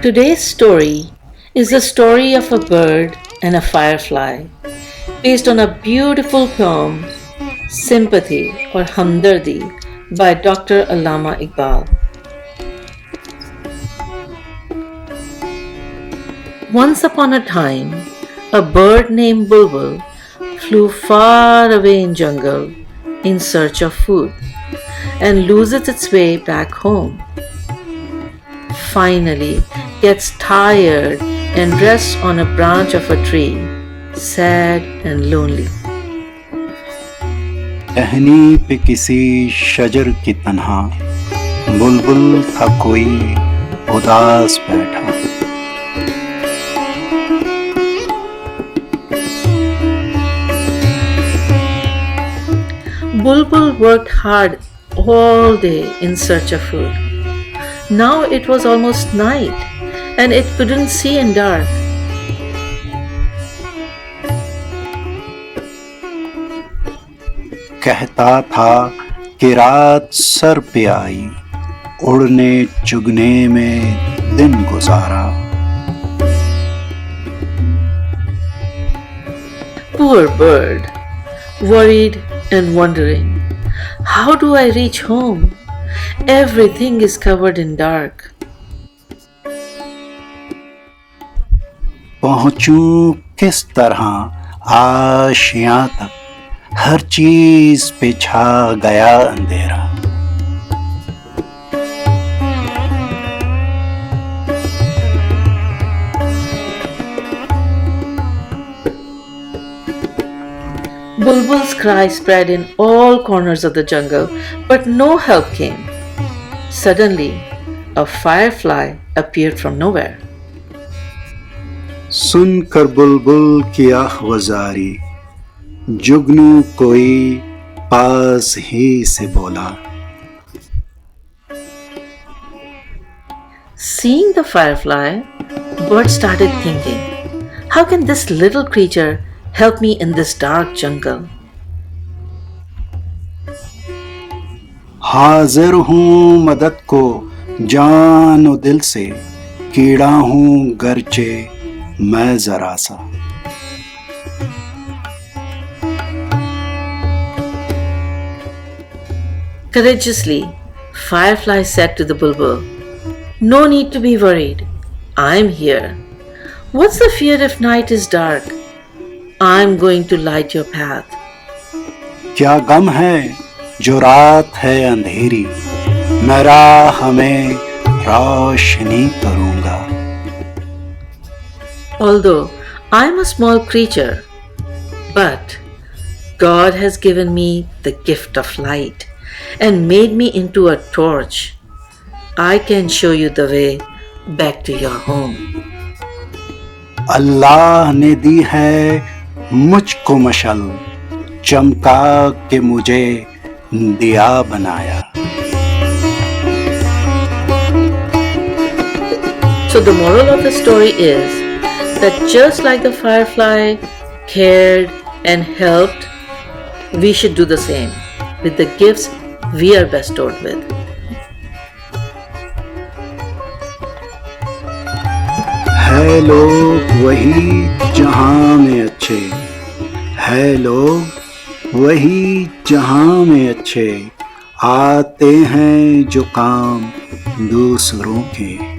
Today's story is the story of a bird and a firefly, based on a beautiful poem, Sympathy or Hamdardi by Dr. Allama Iqbal. Once upon a time, a bird named Bulbul flew far away in jungle in search of food and loses its way back home. Finally, gets tired and rests on a branch of a tree, sad and lonely. टहनी पे किसी शजर की तन्हा बुलबुल था कोई उदास बैठा। Bulbul worked hard all day in search of food. Now it was almost night and it couldn't see in dark. कहता था कि रात सर पे आई, उड़ने चुगने में दिन गुजारा। Poor bird, worried and wondering, how do I reach home? Everything is covered in dark. पहुंचूं किस तरह आशियां तक, हर चीज पे छा गया अंधेरा। Bulbul's cry spread in all corners of the jungle, but no help came. Suddenly, a firefly appeared from nowhere. सुनकर बुलबुल की आह्वज़ारी, जुगनू कोई पास ही से बोला। Seeing the firefly, bird started thinking, how can this little creature help me in this dark jungle? हाजिर हूँ मदद को जान और दिल से, कीड़ा हूँ गरचे मैं जरा सा। Courageously, Firefly said to the bulbul, "No need to be worried. I'm here. What's the fear if night is dark? I'm going to light your path." क्या गम है जो रात है अंधेरी, मैं राह में रोशनी करूँगा। Although I'm a small creature, but God has given me the gift of light and made me into a torch. I can show you the way back to your home. अल्लाह ने दी है मुझको मशल, चमका के मुझे दिया बनाया। So the moral of the story is that just like the firefly cared and helped, we should do the same with the gifts we are bestowed with. है लोग वही जहां में अच्छे, है लोग वही जहां में अच्छे, आते हैं जो काम दूसरों के।